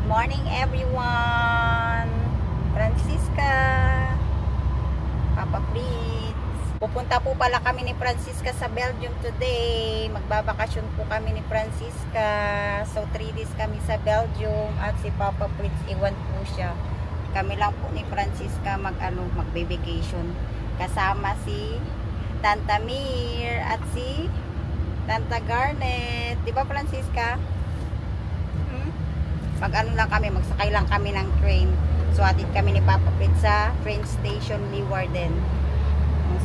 Morning everyone! Francisca, Papa Fritz. Pupunta po pala kami ni Francisca sa Belgium today. Magbabakasyon po kami ni Francisca. So 3 days kami sa Belgium at si Papa Fritz iwan po siya. Kami lang po ni Francisca magbe-vacation. Kasama si Tanta Mir at si Tanta Garnet. Di ba Francisca? Lang kami, magsakay lang kami ng train. So atid kami ni Papa Fritz sa train station Leeuwarden.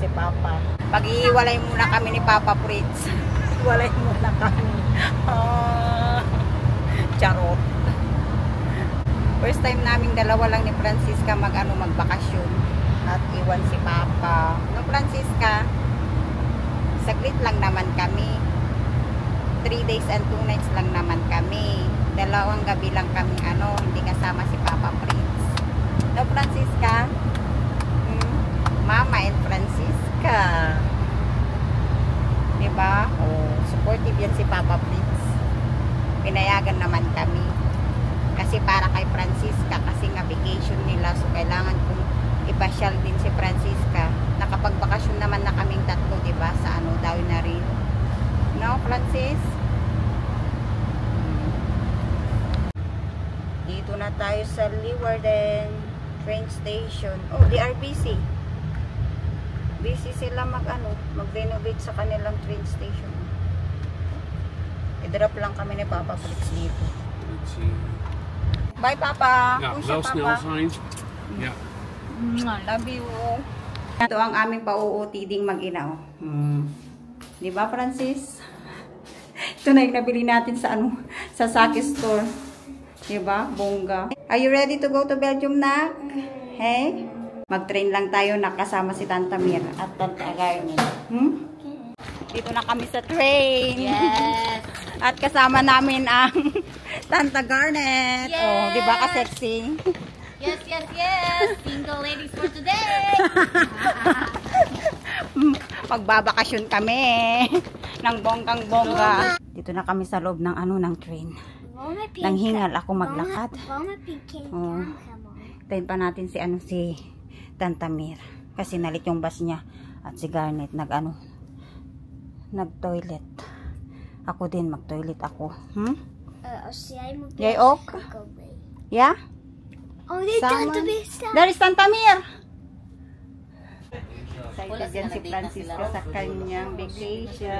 Si Papa. Pag-iwalay muna kami ni Papa Fritz. Iwalay muna kami. Charot. First time naming dalawa lang ni Francisca magbakasyon at iwan si Papa. No Francisca? Saglit lang naman kami. 3 days and 2 nights lang naman kami. 2 gabi lang kami hindi kasama si Papa Fritz. No Francisca? Mama and Francisca. Diba? Supportive yan si Papa Fritz. Pinayagan naman kami. Kasi para kay Francisca, kasi nga vacation nila, so kailangan kong ipasyal din si Francisca. Nakapagbakasyon naman na kaming tatlo, diba? Sa Darwin na rin. No, Francis? Dito na tayo sa Leeuwarden train station. They are busy. Busy sila mag-renovate sa kanilang train station. I-drop lang kami ni Papa Fritz dito. Bye, Papa. Ja, wel snel zijn. Ja. Love you. Ito ang aming pauutiding mag-ina. Di ba, Francis? Ito na yung nabili natin sa sa Saki store. Di ba? Bongga. Are you ready to go to Belgium, nak? Hey? Mag-train lang tayo nakasama si Tanta Mir at Tanta Garnet. Dito na kami sa train. Yes. At kasama namin ang Tanta Garnet. Yes. Di ba ka-sexy? Yes, yes, yes. Single ladies for today. Magbabakasyon kami ng bonggang-bongga. Dito na kami sa loob ng ng train. Nang hingal ako maglakad. Tayin pa natin si Tanta Mir kasi nalit yung bus niya at si Garnet nag-toilet. Ako din mag-toilet ako. Jij ook? Ja? Daar is Tanta Mir. Excited yan si Francisca sa kanyang vacation.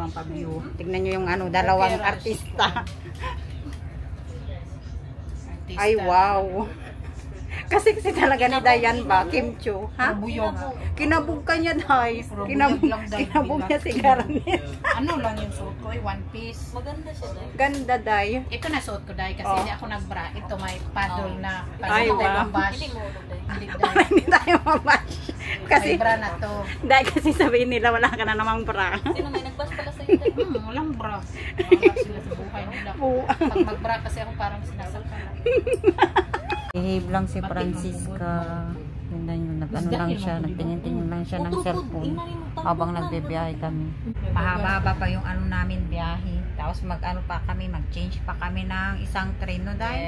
Ang pag-view. Tignan nyo yung dalawang artista. Ay, wow. Kasi talaga ni Dayan ba? Kim Chu. Ha? Kinabog ka niya, Day. Kinabog niya si Garnet. Lang yung suot ko, one piece. Maganda siya, Day. Ganda, Day. Ito na suot ko, Day, kasi hindi ako nag-bra. Ito may paddle na. Ay, wow. Hindi tayo mabash. Kasi, may bra na to. Day, kasi sabihin nila wala ka na namang bra. Sino may nag-bash pala sa'yo, Day? Walang bra. Wala sila sa buhay nila. Pag mag-bra kasi ako parang sinasaktan. Behave lang si Francisca. Yun yung lang siya, nagtingin-tingin lang siya ng cellphone habang nagbibiyahe kami. Mahaba-haba pa yung namin biyahe. Tapos mag-change pa kami ng isang train, no, Day?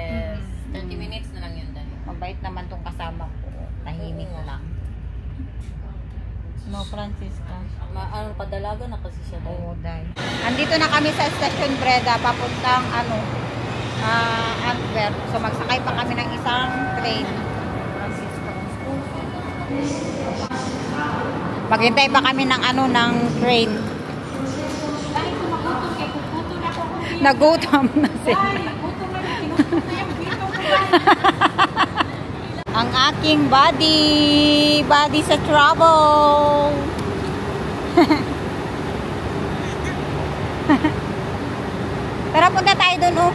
Yes. 30 minutes na lang yun, Day. Mabait naman tong kasama ko. Tahimik lang. No, Francisca. Padalaga na kasi siya, Day. Oo, Day. Andito na kami sa Station Breda, papuntang Antwerp. So magsakay pa kami ng isang train. Maghintay pa kami ng ng train. Nagutom na sila. Ang aking body sa trouble. Tara, punta tayo dun,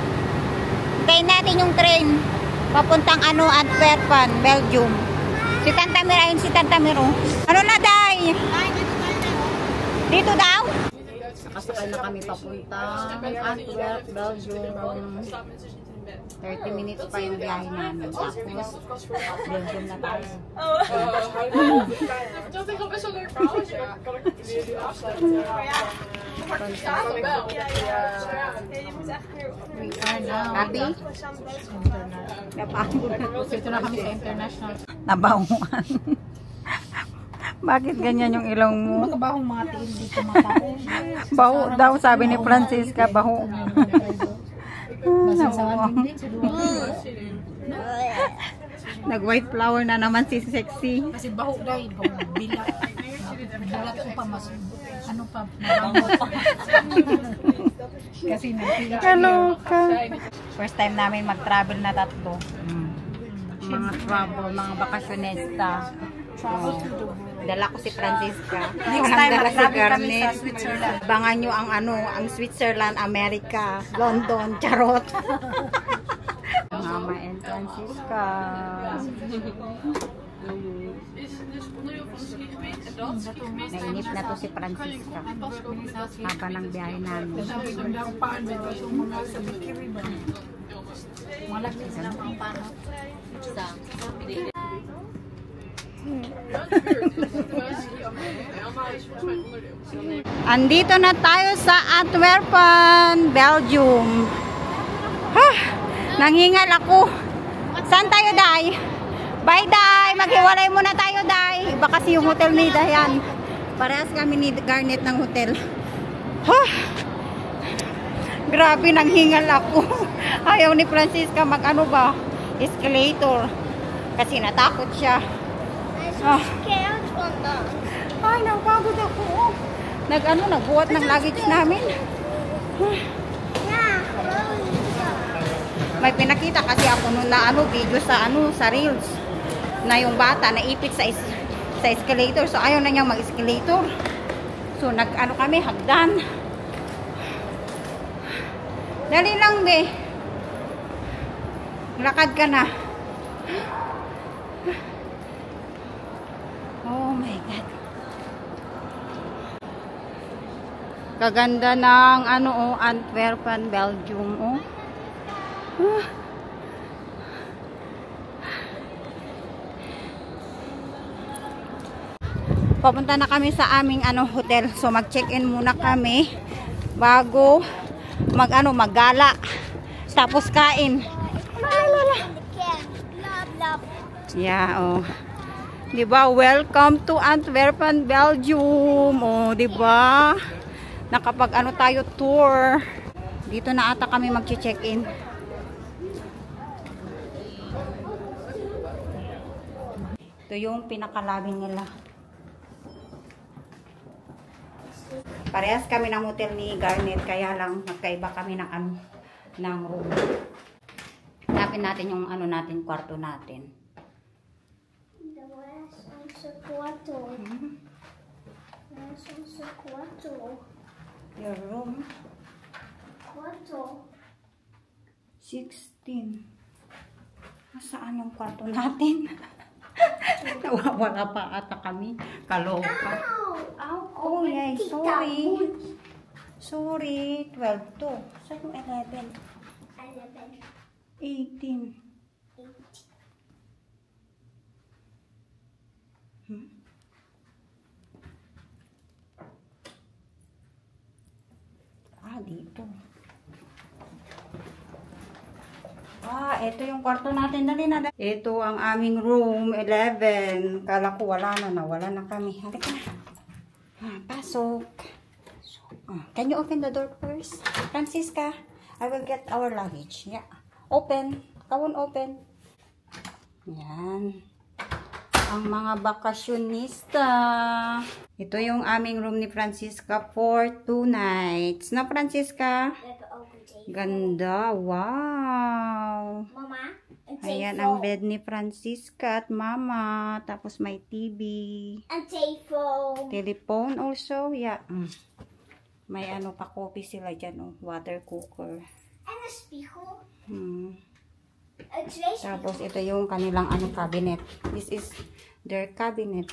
Hintayin natin yung train papuntang Antwerpen, Belgium. Si Tanta Mir, ayun si Tanta Mir. Ano na, Day? Dito daw? Nakasakay na kami papuntang Antwerp, Belgium. 30 minutes pa yung biyahe namin. Tapos, Belgium na tayo. We are now. Happy? Dito na kami sa international. Nabahuan. Bakit ganyan yung ilong mo? Magkabahong mga tiil dito mga tao. Baho daw, sabi ni Francisca, baho. Masasawaan din sa duwa. Nag-white flower na naman si Sexy. Kasi baho dahil. Bila. Bila ko pa mas. Ano pa? Mabango pa. Kasi nagpila. Hello ka. First time namin mag-travel na tatlo. Mga travel, mga bakasyonista. Dala ko si Francisca. Next time, Dala si mag-travel kami Garnet. sa Switzerland. Abangan nyo ang ang Switzerland, America, London, charot. Mama and Francisca. Nainip na to si Francisca. Haba ng biyahe namin. Malagay sila mga pano. Andito na tayo sa Antwerpen, Belgium. Nanghingal ako. Saan tayo, Day? Bye, Day. Maghiwalay muna tayo, Day. Iba kasi yung hotel ni Dayan. Parehas kami ni Garnet ng hotel. Grabe, nanghingal ako. Ayaw ni Francisca mag-ano ba? Escalator. Kasi natakot siya. Ay, napagod ako. Nagbuhat ng luggage namin. May pinakita kasi ako noon na video sa Reels. Na yung bata naipit sa escalator. So ayaw na niyang mag-escalator. So kami, hagdan. Dali lang, be. Lakad ka na. Oh my God. Kaganda ng Antwerpen, Belgium, oh. Papunta na kami sa aming hotel. So mag-check-in muna kami bago maggala. Tapos kain. Yeah, oh. 'Di ba? Welcome to Antwerpen, Belgium. Oh, 'di ba? Nakapag tayo tour. Dito na ata kami mag-check-in. Ito yung pinakalabi nila. Parehas kami ng hotel ni Garnet, kaya lang magkaiba kami ng ng room. Hanapin natin yung natin, kwarto natin. Your room. 16. Saan yung kwarto natin? Nawawala pa ata kami. Kaloka. Oh, yay. Sorry. Sorry. 12 to. Saan yung 11? 18. Dito. Ito yung kwarto natin. Dali na. Ito ang aming room 11. Kala ko wala na kami. Halika na. Pasok. Can you open the door first? Francisca, I will get our luggage. Yeah. Open. Come on, open. Yan. Ang mga bakasyonista. Ito yung aming room ni Francisca for 2 nights. Na, Francisca? Ganda. Wow. Mama, Ayan ang bed ni Francisca at Mama. Tapos may TV. and telephone. Telephone also. Yeah. May pa coffee sila dyan. Oh. Water cooker. And a spiegel. Tapos ito yung kanilang cabinet. This is their cabinet.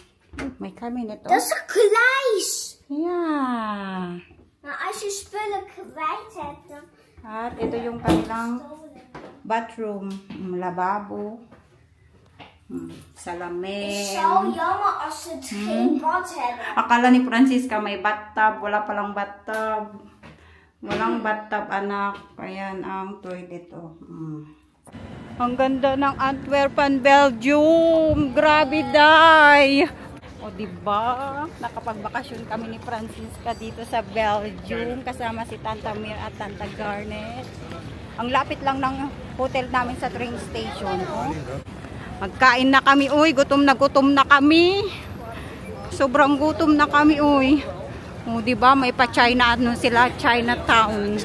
May cabinet. Oh. Dat is een kluis. Yeah. Maar als je spullen kwijt hebt, dan... At ito yung kanilang bathroom. Lababo. Salamin. Zo jammer als het geen bad hebben. Akala ni Francisca may bathtub. Wala palang bathtub. Walang bathtub, anak. Ayan ang toilet, oh. Ang ganda ng Antwerpen, Belgium. Grabe, day. O, diba? Nakapagbakasyon kami ni Francisca dito sa Belgium. Kasama si Tanta Mir at Tanta Garnet. Ang lapit lang ng hotel namin sa train station, oh. Magkain na kami, uy. Gutom na kami. Sobrang gutom na kami, uy. O, diba? May pa-China, ano sila? Chinatown.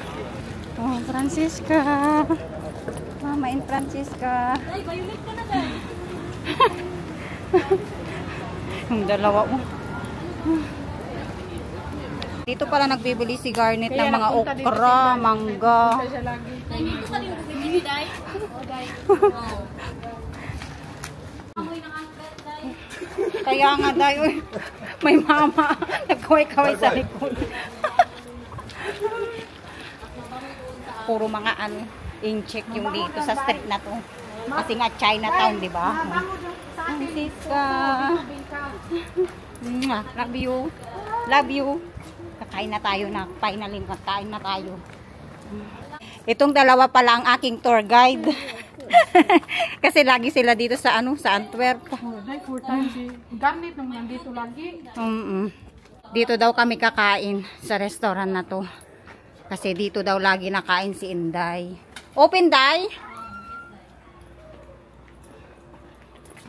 Oh, Francisca. Mama and Francisca. Ay, violet ka na dahil. Yung dalawa, oh. Dito pala nagbibili si Garnet ng mga okra, mangga. Ay, dito ka din bumili, Day. Amoy ng angkat, Day. Kaya nga, day, uy. May mama. Nagkaway-kaway sa likod. Puro mga ano, in-check yung dito sa street na to. Kasi nga Chinatown, di ba? Francisca. Love you. Love you. Kakain na tayo na. Finally, kakain na tayo. Itong dalawa pala ang aking tour guide. Kasi lagi sila dito sa ano, sa Antwerp. Day, 4 times si Garnet nung nandito lagi. Dito daw kami kakain sa restaurant na to. Kasi dito daw lagi nakain si Inday. Open, Day?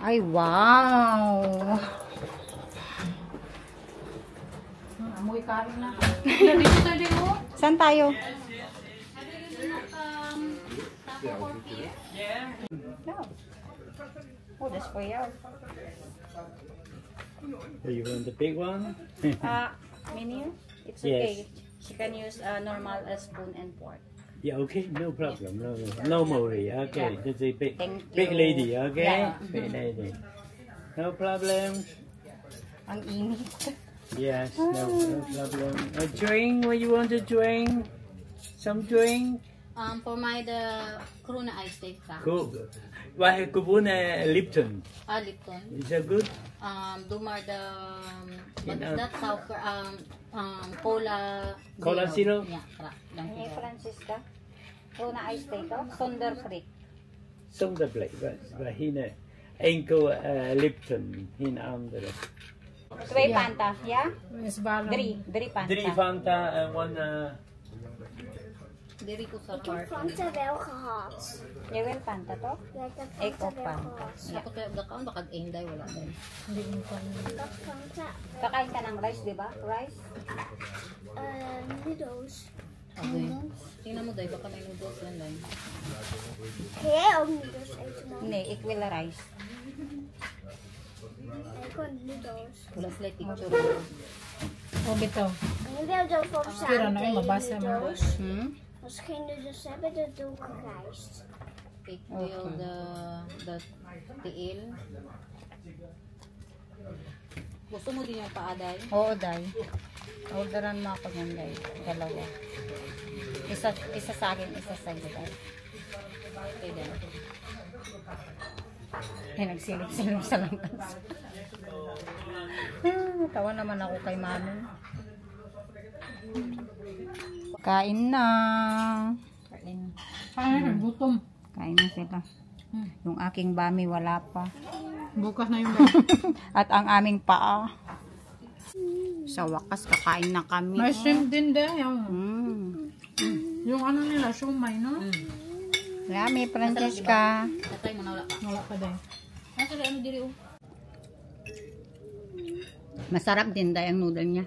Ay, wow! Amoy karin na. Dito tayo mo. Saan tayo? No. Oh, that's for you. You want the big one? Menu? It's Yes. okay. She can use normal spoon and fork. Yeah, okay, no problem. No worry. Okay, Yeah. that's a big, Thank big you. lady. Okay, Yeah. big lady. No problem. Ang init. Yes, no problem. A drink? What you want to drink? Some drink? For my the Corona ice take ka. Cool. Why Kubuna Lipton? Lipton. Is that good? Dumar the what is Enough. that sour cola. Cola zero? Yeah, kara. Hey, Francisca. Una ice take to. Sonder freak. Some the plate, but hina Enko Lipton hina under. Twee Fanta, yeah? Yes, balong. Drie Fanta. 3 Fanta and 1 Diri ko sa park. Fanta wel gehad. You will Fanta to? Ja, ik heb Ik Fanta ook wel Fanta. gehad. Ako kaya gakaon baka Day wala din. Dat Fanta. Kakain ka ng rice, di ba? Rice? Noodles. Okay. Tingnan mo Day baka may noodles yan Day. Ga jij ook noodles eten dan? Hindi, ik wil rice. Ik wil noodles. Wala sila picture. O, bitaw. En je wilt ook voor Kira samen na yung mabasa mo. noodles. Hmm? Als we geen noodles hebben, dan doe ik rijst. Ik wil the tiil. Gusto mo din yung paaday? Oo, Day. Orderan mo ako ng Day. Dalawa. Isa sa akin, isa sa iyo, Day. Okay din. Ay, nagsilip-silip sa langkas. Tawa naman ako kay Mami. Kain na. Ay, gutom. Kain na sila. Yung aking bami wala pa. Bukas na yung At ang aming paa. Sa wakas, kakain na kami. May shrimp din din. Yung ano nila, shumay, no? Yummy, Francisca. Natry mo na wala pa. Wala pa din. Nasa ano diri oh. Masarap din dahil ang noodle niya.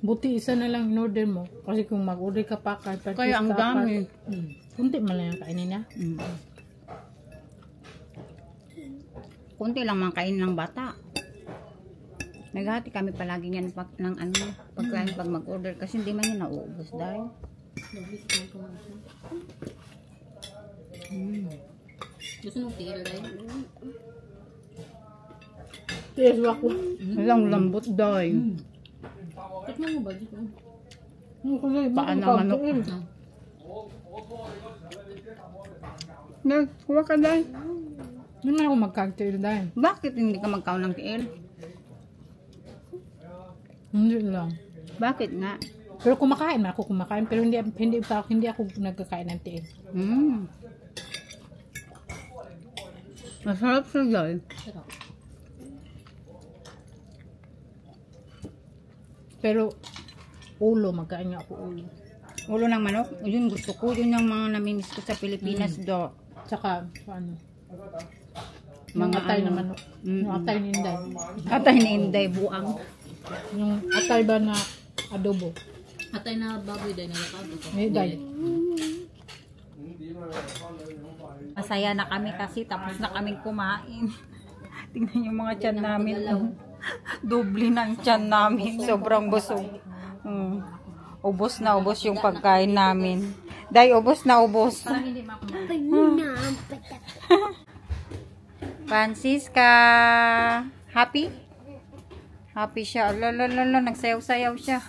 Buti isa na lang in-order mo. Kasi kung mag-order ka pa, Kaya ang dami. Kunti man lang yung kainin niya. Kunti lang mga kain ng bata. Naghati kami palagi yan ng ano, pagkain pag mag-order kasi hindi man yun nauubos dahil. Gusto mo tiil Day? Yes, wako. Walang lambot dahil. Tikman mo ba dito? Paan ng manok. Kuha ka dahil. Hindi naman ako mag-cocktail dahil. Bakit hindi ka magkaon ng tiil? Hindi lang. Bakit nga? Pero kumakain man ako kumakain. Pero hindi ako nagkakain ng tiil. Masarap siya dahil. Pero ulo, magkain nga ako ulo. Ulo ng manok? Yun gusto ko. Yun yung mga namimiss ko sa Pilipinas do. Tsaka, ano? Mga atay ano, na manok. Yung atay ni Inday. Atay ni Inday, buang. Yung atay ba na adobo? Atay na baboy dahil nalakado ko. May day. Masaya na kami kasi tapos na kaming kumain. Tingnan yung mga tiyan namin. Doble ng tiyan namin. Sobrang busog. Ubos na ubos yung pagkain namin. Day, ubos na ubos. Francisca. Happy? Happy siya. Lalalala, nagsayaw-sayaw siya.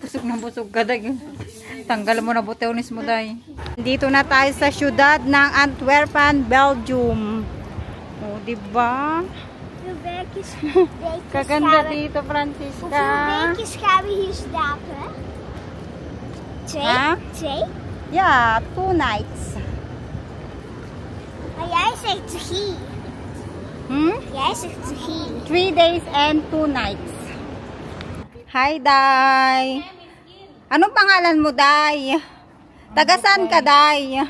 Busog na busog ka, Day. Tanggal mo na buteonis mo, Day. Dito na tayo sa syudad ng Antwerpen, Belgium. O, diba? Kaganda dito, Francisca. Hoeveel weken gaan we hier slapen? 2? Ha? 2? Yeah, 2 nights. Maar jij zegt 3. Jij zegt 3. 3 days and 2 nights. Hi, Day. Anong pangalan mo, Day? Tagasan ka, Day?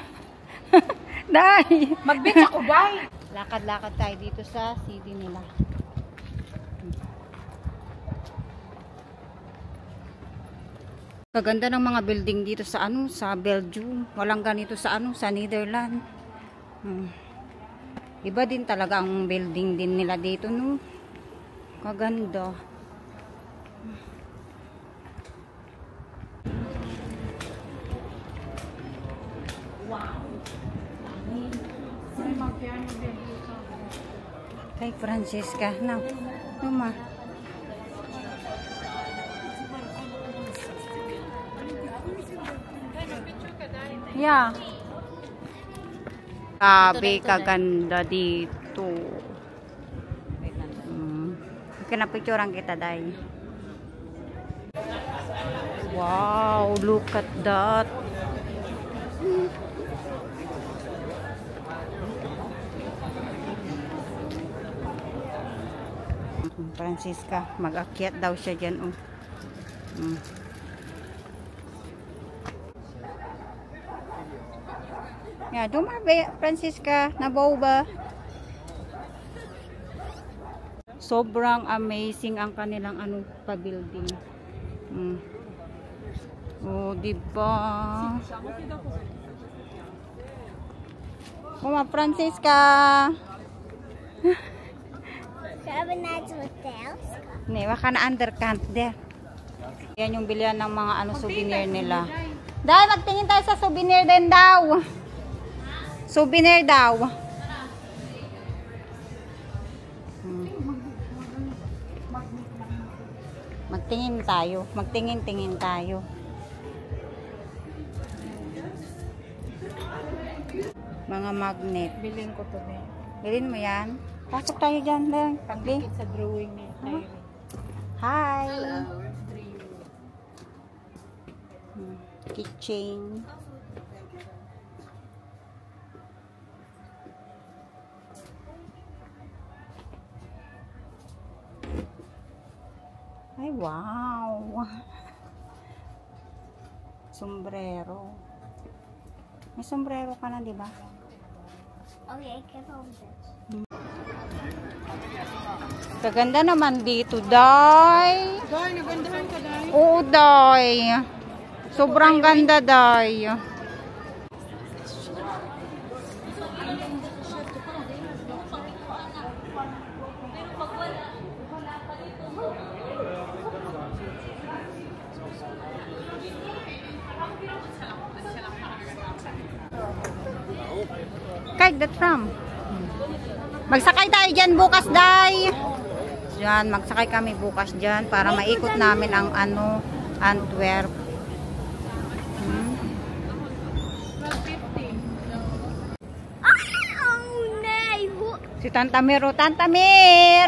Day. Mag-beach ako, Day. Lakad-lakad tayo dito sa city nila. Kaganda ng mga building dito sa sa Belgium. Walang ganito sa sa Netherlands. Iba din talaga ang building din nila dito, no. Kaganda. Kay Francisca, now. Luma. Yeah. Grabe, kaganda dito. Kinapicturean kita, Day. Wow, look at that. Francisca, mag-akyat daw siya dyan. Yeah, dumabe, Francisca, nabaw ba? Sobrang amazing ang kanilang pa-building. Oh, diba? Mama, Francisca. Gaan we naar het hotel? Nee, we gaan aan de andere kant. There. Yan yung bilihan ng mga souvenir nila. Dahil magtingin tayo sa souvenir din daw. Souvenir daw. Magtingin tayo. Magtingin-tingin tayo. Mga magnet. Bilhin ko to din. Bilhin mo yan? Pasok tayo dyan, Deng. Pagdikit sa drawing ni Tyrie. Hi! Keychain. Ay, wow! Sombrero. May sombrero ka na, di ba? Oh ja, ik heb al dit. Kaganda naman dito, Day. Day, nagandahan ka, Day. Oo, Day. Sobrang ganda, Day. Kijk, that from. Magsakay tayo dyan bukas, Day. Diyan, magsakay kami bukas dyan para maikot namin ang Antwerp. Si Tantamir, oh, Tantamir!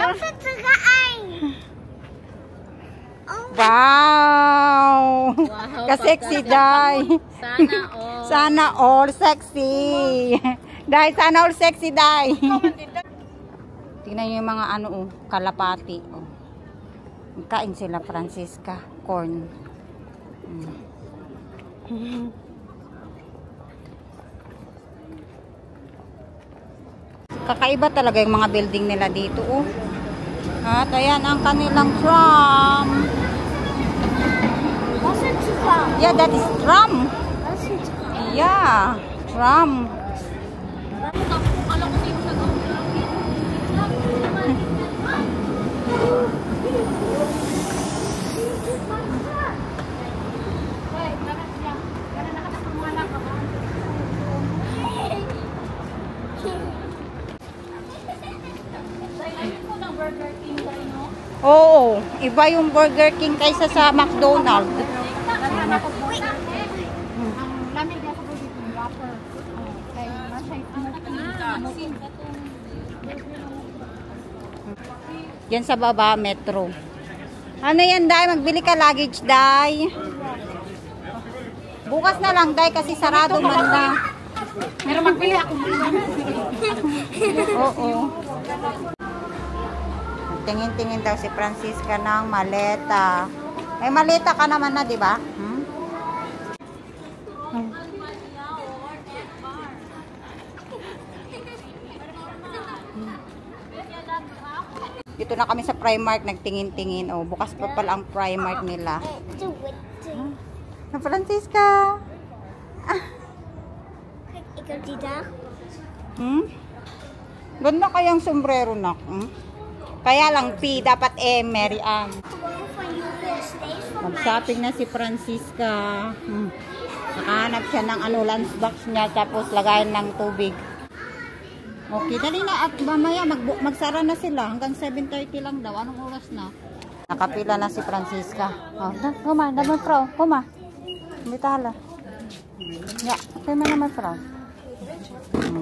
Wow! Ka-sexy, Day. Sana all. Sana all sexy. Day, sana all sexy, Day. Tingnan niyo yung mga ano, oh, kalapati. Oh. Kain sila, Francisca. Corn. Kakaiba talaga yung mga building nila dito, oh. At ayan ang kanilang tram. Yeah, that is tram. Yeah, tram. Oo, iba yung Burger King kaysa sa McDonald's. Yan sa baba, metro. Ano yan, Day? Magbili ka luggage, Day. Bukas na lang, Day, kasi sarado man lang. Meron magbili ako. Oo. Tingin-tingin daw si Francisca ng maleta. May maleta ka naman na, di ba? Dito na kami sa Primark, nagtingin-tingin. Oh, bukas pa pala ang Primark nila. Na Francisca. Ikaw dito? Ganda kayang sombrero na. Kaya lang P, dapat Mary Ann. Mag-shopping na si Francisca. Nakahanap siya ng lunchbox niya, tapos lagayan ng tubig. Okay, dali na. At mamaya magsara na sila. Hanggang 7:30 lang daw. Anong oras na? Nakapila na si Francisca. Oh, kuma, naman pro. Kuma. Bitala. Yeah, kaya mo naman pro.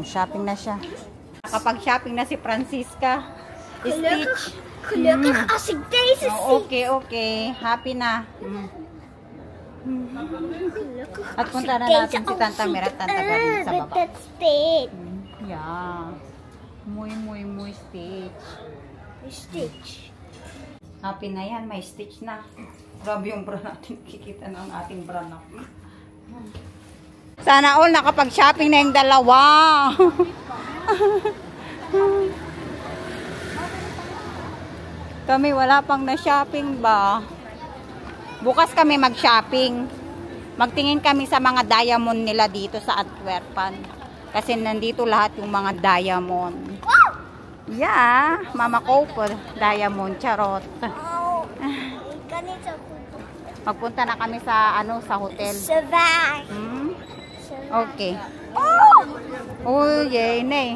Shopping na siya. Nakapag-shopping na si Francisca. Stitch. Okay, okay. Happy na. At punta na natin si Tantamir at Tantagarin sa baba. Yeah. Muy Stitch. Stitch. Happy na yan. May Stitch na. Grabe yung bra natin. Kikita na ang ating bra na. Sana all nakapag-shopping na yung dalawa. Kami wala pang na-shopping ba? Bukas kami mag-shopping. Magtingin kami sa mga diamond nila dito sa Antwerpen. Kasi nandito lahat yung mga diamond. Yeah, Mama Cope, diamond, charot. Magpunta na kami sa sa hotel. Okay. Oh, yay, nay.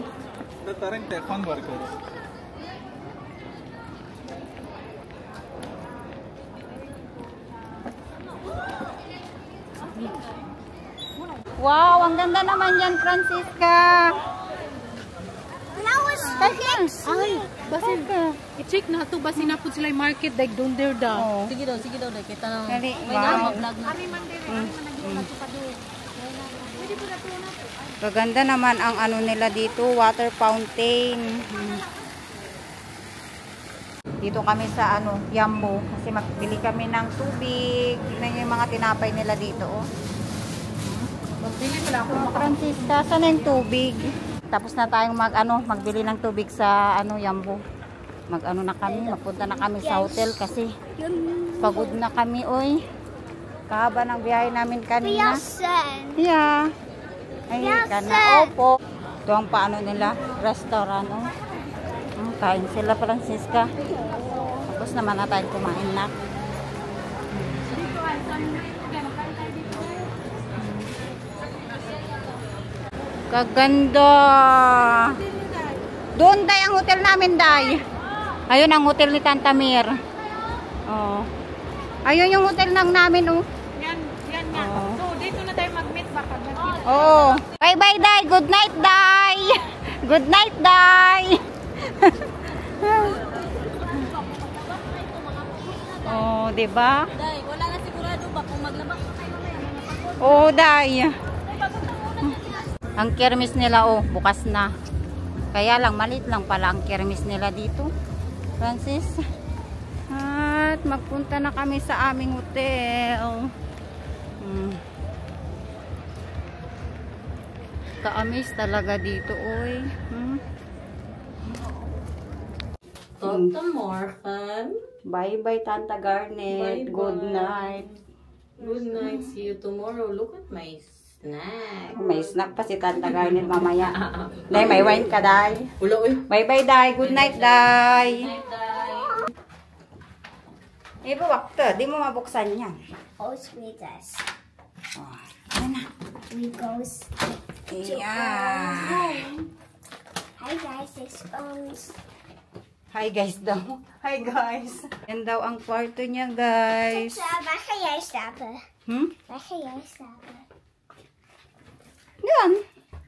Wow, ang ganda naman yan, Francisca. Ay, basin. I-check na ito. Basin na po sila yung market. Like, doon there daw. Sige daw. Kita na. Dali, May wow. vlog na. Kaganda naman ang ano nila dito, water fountain. Dito kami sa Yambo kasi magbili kami ng tubig. Tingnan niyo yung mga tinapay nila dito, oh. Magbili pala ako. Francisca, saan na yung tubig? Tapos na tayong magbili ng tubig sa Yambo. Na kami, magpunta na kami sa hotel kasi pagod na kami, oy. Kahaba ng biyahe namin kanina. Yeah. Ay, kana. Opo. Ito ang paano nila, restaurant, oh. Kain sila, Francisca. Tapos naman na tayong kumain na. Kaganda. Doon tayo ang hotel namin, Day. Ayun ang hotel ni Tantamir. Oh. Ayun yung hotel namin, oh. Yan nga. So, dito na tayo mag-meet baka. Oh. Bye-bye, Day. Good night, Day. Good night, Day. Oh, 'di ba? Day, wala na sigurado ba kung maglabas pa kayo mamaya. Oh, day. Ang kermis nila, oh, bukas na. Kaya lang, maliit lang pala ang kermis nila dito. Francis. At magpunta na kami sa aming hotel. Kaamis talaga dito, oy. Tata Morphan. Bye-bye, Tanta Garnet. Bye-bye. Good night. Good night. See you tomorrow. Look at my snack. May snack pa si Tanta Garnet mamaya. Day, may wine ka, Day. Wala, uy. Bye-bye, Day. Good night, Day. Night, Day. Wakto. Di mo mabuksan yan. Goes with us. Oh, ano na? We goes Yeah. home. Hi guys, this Hi, guys daw. Hi, guys. Yan daw ang kwarto niya, guys. waar ga jij slapen? Waar ga jij slapen? Yan.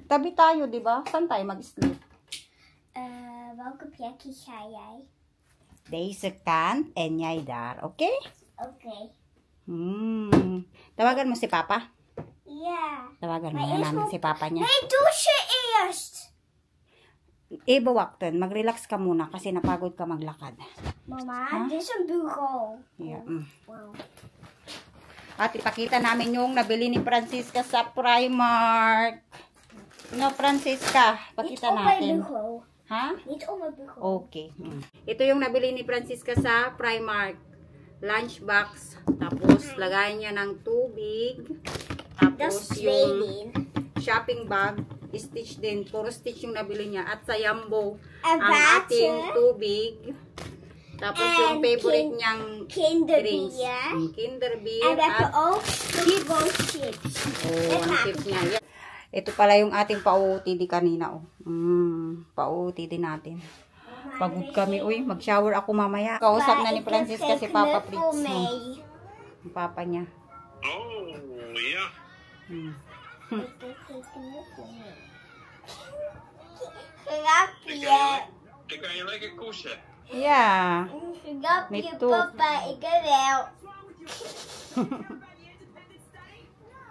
Tabi tayo, di ba? Saan tayo mag-sleep? Welke plekje ga jij? Deze kant en jij daar, oké? Oké. Tawagan mo si Papa? Ja. Tawagan mo Maar na eerst namin moet- si Papa niya. Nee, douchen eerst. Wakton, mag-relax ka muna kasi napagod ka maglakad. Mama, dit is een bureau. Yeah. Wow. At ipakita namin yung nabili ni Francisca sa Primark. No, Francisca, Niet pakita op mijn natin. bureau. Ha? Niet op mijn bureau. Okay. Ito yung nabili ni Francisca sa Primark. Lunchbox. Tapos, lagayan niya ng tubig. Dat Tapos, is yung tweeling. shopping bag. Stitch din. Puro stitch yung nabili niya. At sa Yambo, En ang ating water. tubig. Tapos, yung En favorite niyang drinks. Kinderbier. Kinder En beer. we hebben At ook Haribo chips. oh, ang tips niya. Yan. Ito pala yung ating pa-OOTD kanina. Oh. Pa-OOTD natin. Pagod kami. Uy, mag-shower ako mamaya. Kausap na ni Francisca si Papa Fritz. mee. Ang papa niya. Oh, yeah. Ik heb geen knuffel mee. Grapje. Dan kan je lekker koersen. Yeah. Grapje, Nito. papa. Ik wel.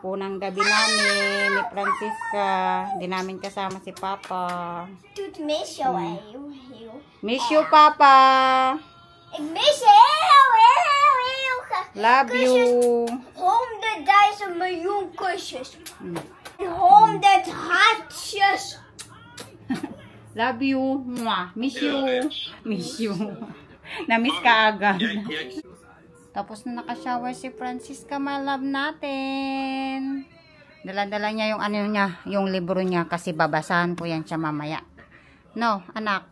Unang gabi namin ni Francisca. Hindi namin kasama si Papa. Doet mis jou heel. Miss you, Papa. Ik mis je heel graag. Love you. 100.000 miljoen kusjes. 100 hartjes. Love you. Mwah. Miss you. Miss you. Na-miss ka agad. Tapos na naka-shower si Francisca, my love natin. Dala-dala niya yung ano niya, yung libro niya kasi babasahan ko yan siya mamaya. No, anak.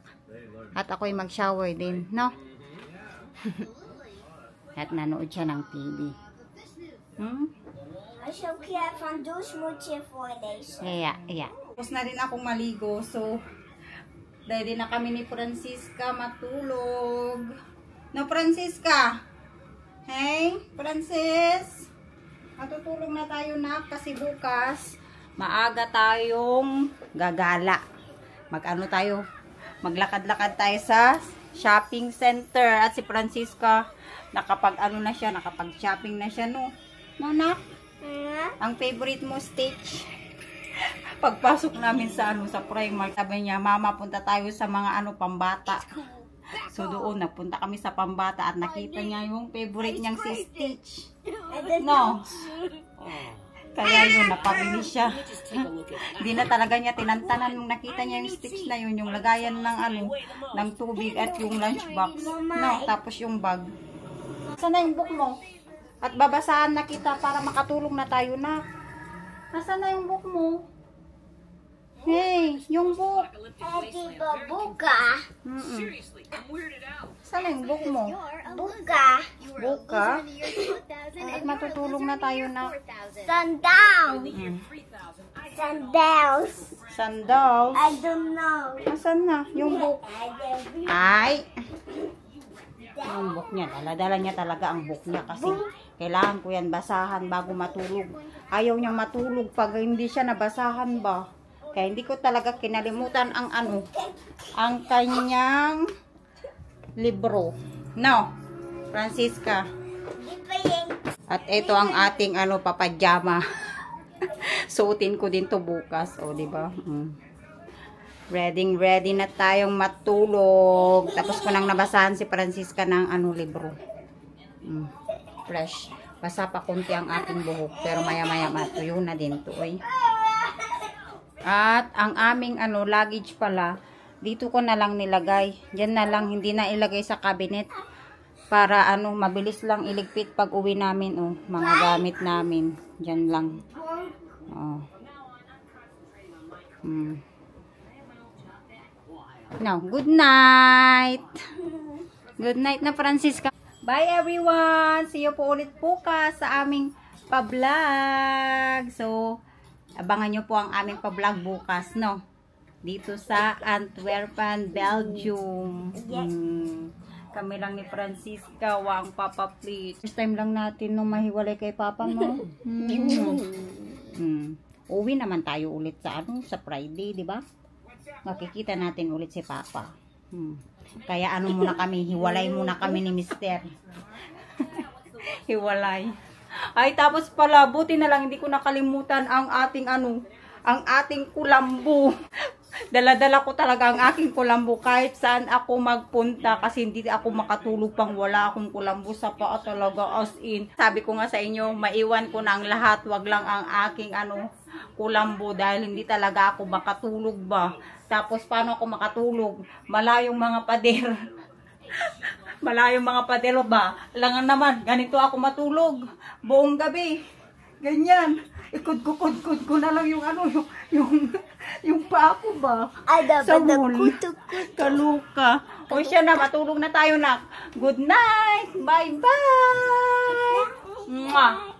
At ako'y mag-shower din, no? At nanood siya ng TV. Als je ook van douche moet je voorlezen. Yeah. Tapos na rin akong maligo, so ready na kami ni Francisca matulog. No, Francisca? Hey, Francis? Matutulog na tayo na kasi bukas maaga tayong gagala. Mag-ano tayo? Maglakad-lakad tayo sa shopping center. At si Francisca, nakapag-ano na siya, nakapag-shopping na siya, no? No, nak? Ang favorite mo, Stitch. Pagpasok namin sa sa Primark, sabi niya, Mama, punta tayo sa mga pambata. So doon, nagpunta kami sa pambata at nakita niya yung favorite niyang si Stitch. No? Kaya yun, napabili siya. Hindi na talaga niya tinantanan nung nakita niya yung Stitch na yun, yung lagayan ng ng tubig at yung lunchbox. No, tapos yung bag. Saan na yung book mo? At babasahan na kita para makatulong na tayo na. Nasaan na yung book mo? Hey, yung book. Die babuka. Saan na yung book mo? Buka. Buka? At matutulong na tayo na. Sundown. Sandals. Sandals. I don't know. Nasaan na yung book? Ay! Yung book niya. Dala-dala niya talaga ang book niya kasi kailangan ko yan basahan bago matulog. Ayaw niyang matulog pag hindi siya nabasahan ba. Kaya hindi ko talaga kinalimutan ang ang kanyang libro. No, Francisca. At ito ang ating papajama. Suotin ko din to bukas, o di ba? Ready na tayong matulog. Tapos ko nang nabasahan si Francisca ng libro. Fresh. Basa pa konti ang ating buhok, pero maya-maya matuyo na din to, oy. At ang aming luggage pala, dito ko na lang nilagay. Diyan na lang, hindi na ilagay sa cabinet. Para mabilis lang iligpit pag uwi namin, mga gamit namin. Diyan lang. Now, good night. Good night na, Francisca. Bye everyone. See you po ulit bukas sa aming pa-vlog. So, abangan nyo po ang aming pa-vlog bukas, no? Dito sa Antwerpen, Belgium. Kami lang ni Francisca, wang Papa please. First time lang natin mahiwalay kay Papa mo. Uwi naman tayo ulit sa sa Friday, di ba? Makikita natin ulit si Papa. Kaya muna kami, hiwalay muna kami ni Mister. Hiwalay. Ay, tapos pala, buti na lang hindi ko nakalimutan ang ating ang ating kulambo. Dala-dala ko talaga ang aking kulambo kahit saan ako magpunta kasi hindi ako makatulog pang wala akong kulambo sa paa talaga, as in. Sabi ko nga sa inyo, maiwan ko na ang lahat, wag lang ang aking kulambo dahil hindi talaga ako makatulog ba. Tapos paano ako makatulog? Malayong mga pader. Malayong mga pader ba? Langan naman, ganito ako matulog buong gabi. Ganyan. Ikod-kod ko na lang yung yung paa ko ba? Sa mall. Kaluka. O siya na, matulog na tayo na. Good night. Bye-bye. Mwah.